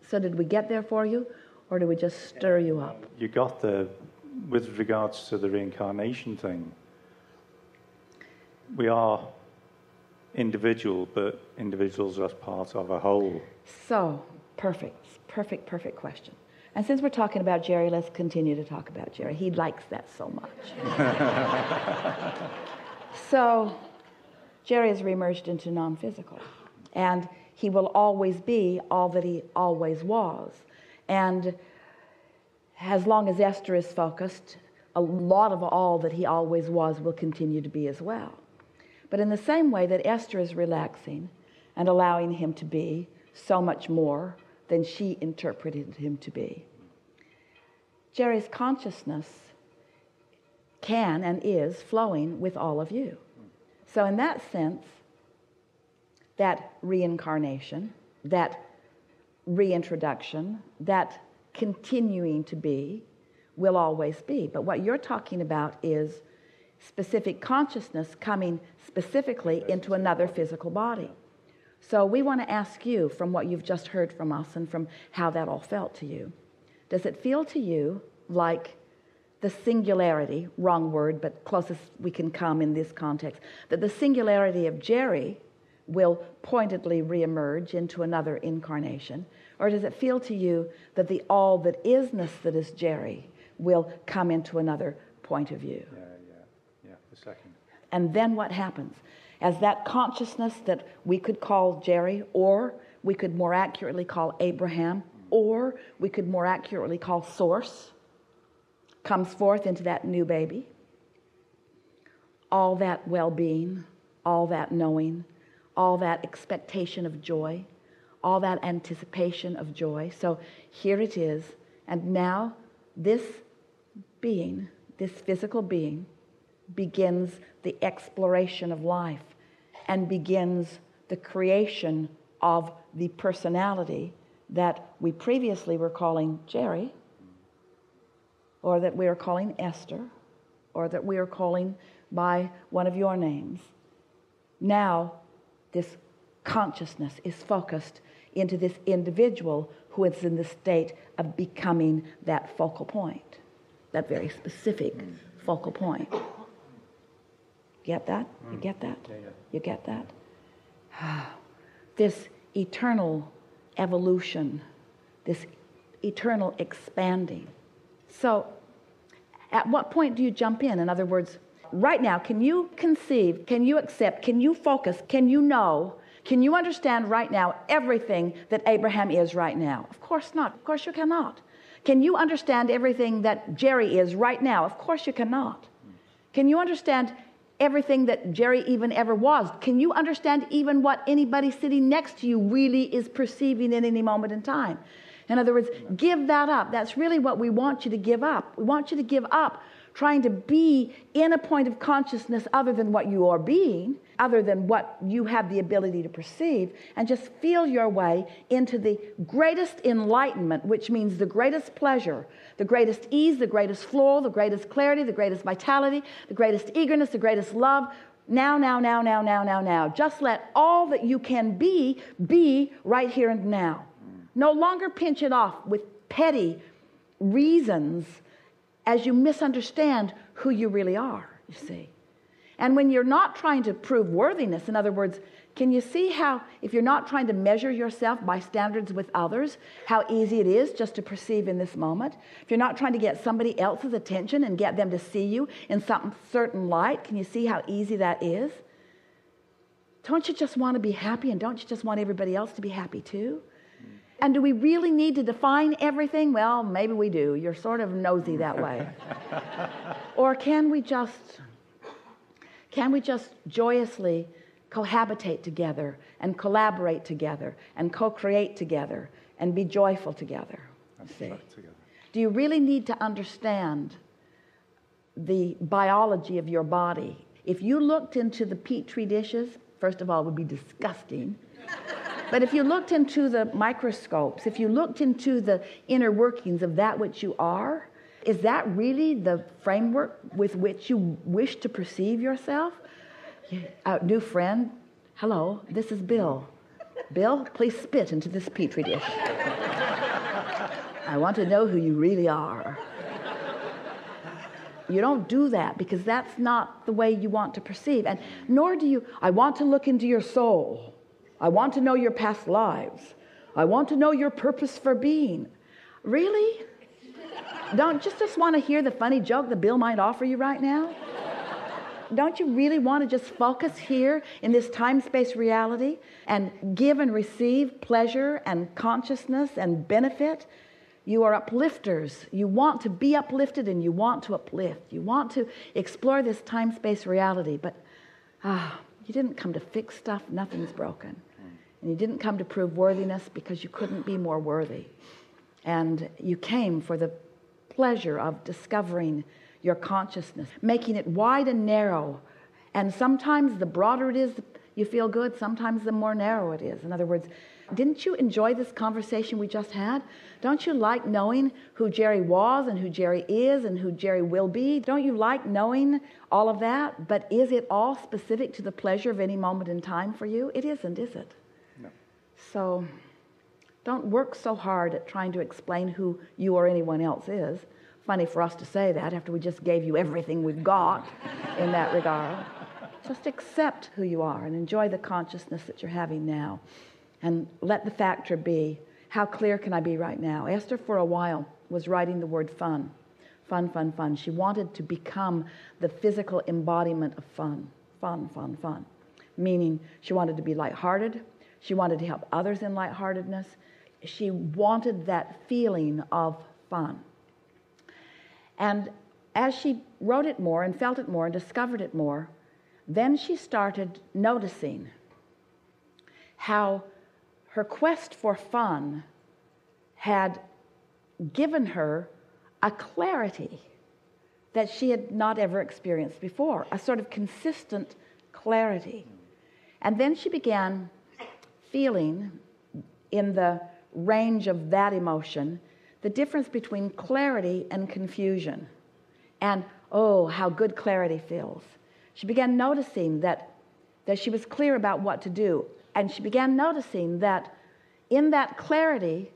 So did we get there for you, or did we just stir you up? You got there with regards to the reincarnation thing. We are individual, but individuals are part of a whole. So, perfect question. And since we're talking about Jerry, let's continue to talk about Jerry. He likes that so much. So, Jerry is reemerged into non-physical. And he will always be all that he always was. And as long as Esther is focused, a lot of all that he always was will continue to be as well. But in the same way that Esther is relaxing and allowing him to be so much more than she interpreted him to be, Jerry's consciousness can and is flowing with all of you. So in that sense, that reincarnation, that reintroduction, that continuing to be will always be. But what you're talking about is specific consciousness coming specifically into another physical body. So we want to ask you, from what you've just heard from us and from how that all felt to you, does it feel to you like the singularity, wrong word, but closest we can come in this context, that the singularity of Jerry will pointedly reemerge into another incarnation? Or does it feel to you that the all that isness that is Jerry will come into another point of view? Yeah, the second. And then what happens? As that consciousness that we could call Jerry, or we could more accurately call Abraham, or we could more accurately call Source, comes forth into that new baby, all that well-being, all that knowing, all that expectation of joy, all that anticipation of joy. So here it is. And now this being, this physical being, begins the exploration of life and begins the creation of the personality that we previously were calling Jerry, or that we are calling Esther, or that we are calling by one of your names. Now, this consciousness is focused into this individual who is in the state of becoming that focal point, that very specific focal point. Get that? You get that? Yeah. You get that? This eternal evolution, this eternal expanding. So, at what point do you jump in? In other words, right now, can you conceive, can you accept, can you focus, can you know, can you understand right now everything that Abraham is right now? Of course not. Of course you cannot. Can you understand everything that Jerry is right now? Of course you cannot. Can you understand everything that Jerry even ever was? Can you understand even what anybody sitting next to you really is perceiving in any moment in time? In other words, give that up. That's really what we want you to give up. We want you to give up trying to be in a point of consciousness other than what you are being, other than what you have the ability to perceive, and just feel your way into the greatest enlightenment, which means the greatest pleasure, the greatest ease, the greatest flow, the greatest clarity, the greatest vitality, the greatest eagerness, the greatest love. Now. Just let all that you can be right here and now. No longer pinch it off with petty reasons as you misunderstand who you really are, you see. And when you're not trying to prove worthiness, in other words, can you see how, if you're not trying to measure yourself by standards with others, how easy it is just to perceive in this moment? If you're not trying to get somebody else's attention and get them to see you in some certain light, can you see how easy that is? Don't you just want to be happy, and don't you just want everybody else to be happy too? And do we really need to define everything? Well, maybe we do. You're sort of nosy that way. Or can we just joyously cohabitate together and collaborate together and co-create together and be joyful together? See? Do you really need to understand the biology of your body? If you looked into the petri dishes, first of all, it would be disgusting. But if you looked into the microscopes, if you looked into the inner workings of that which you are, is that really the framework with which you wish to perceive yourself? New friend, hello, this is Bill. Bill, please spit into this petri dish. I want to know who you really are. You don't do that because that's not the way you want to perceive. And nor do you, I want to look into your soul. I want to know your past lives. I want to know your purpose for being. Really? Don't just want to hear the funny joke that Bill might offer you right now? Don't you really want to just focus here in this time-space reality and give and receive pleasure and consciousness and benefit? You are uplifters. You want to be uplifted and you want to uplift. You want to explore this time-space reality, but you didn't come to fix stuff. Nothing's broken. And you didn't come to prove worthiness because you couldn't be more worthy. And you came for the pleasure of discovering your consciousness, making it wide and narrow. And sometimes the broader it is, you feel good. Sometimes the more narrow it is. In other words, didn't you enjoy this conversation we just had? Don't you like knowing who Jerry was and who Jerry is and who Jerry will be? Don't you like knowing all of that? But is it all specific to the pleasure of any moment in time for you? It isn't, is it? No. So don't work so hard at trying to explain who you or anyone else is. Funny for us to say that after we just gave you everything we've got in that regard. Just accept who you are and enjoy the consciousness that you're having now. And let the factor be, how clear can I be right now? Esther, for a while, was writing the word fun. Fun, fun, fun. She wanted to become the physical embodiment of fun. Fun, fun, fun. Meaning she wanted to be lighthearted. She wanted to help others in lightheartedness. She wanted that feeling of fun. And as she wrote it more and felt it more and discovered it more, then she started noticing how her quest for fun had given her a clarity that she had not ever experienced before, a sort of consistent clarity. And then she began feeling in the range of that emotion the difference between clarity and confusion. And, oh, how good clarity feels. She began noticing that she was clear about what to do. And she began noticing that in that clarity,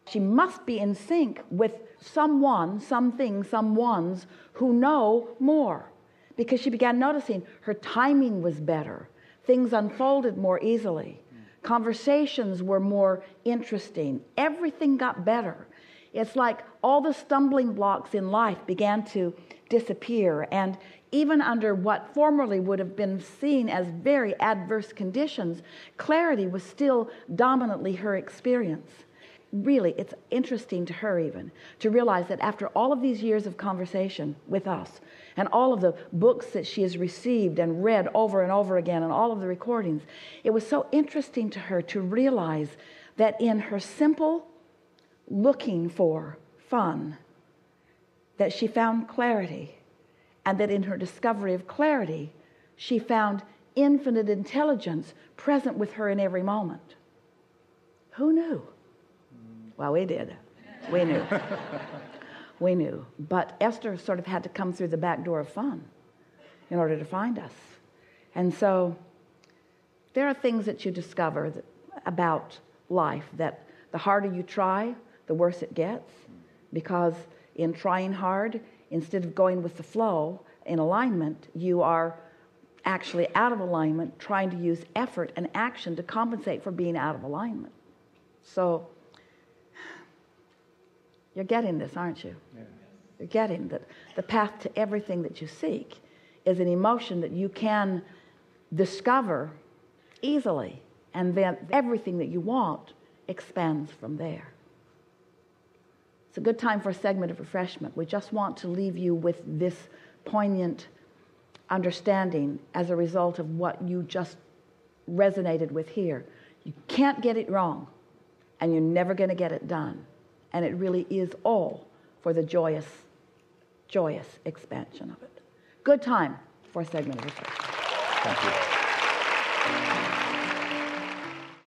she must be in sync with someone, something, someones who know more. Because she began noticing her timing was better. Things unfolded more easily. Conversations were more interesting. Everything got better. It's like all the stumbling blocks in life began to disappear. And even under what formerly would have been seen as very adverse conditions, clarity was still dominantly her experience. Really, it's interesting to her even to realize that after all of these years of conversation with us and all of the books that she has received and read over and over again and all of the recordings, it was so interesting to her to realize that in her simple looking for fun, that she found clarity, and that in her discovery of clarity, she found infinite intelligence present with her in every moment. Who knew? Well, we did. We knew. We knew. But Esther sort of had to come through the back door of fun in order to find us. And so there are things that you discover about life that the harder you try, the worse it gets, because in trying hard, instead of going with the flow in alignment, you are actually out of alignment, trying to use effort and action to compensate for being out of alignment. So you're getting this, aren't you? Yeah. You're getting that the path to everything that you seek is an emotion that you can discover easily, and then everything that you want expands from there. It's a good time for a segment of refreshment. We just want to leave you with this poignant understanding as a result of what you just resonated with here. You can't get it wrong, and you're never going to get it done. And it really is all for the joyous, joyous expansion of it. Good time for a segment of refreshment. Thank you.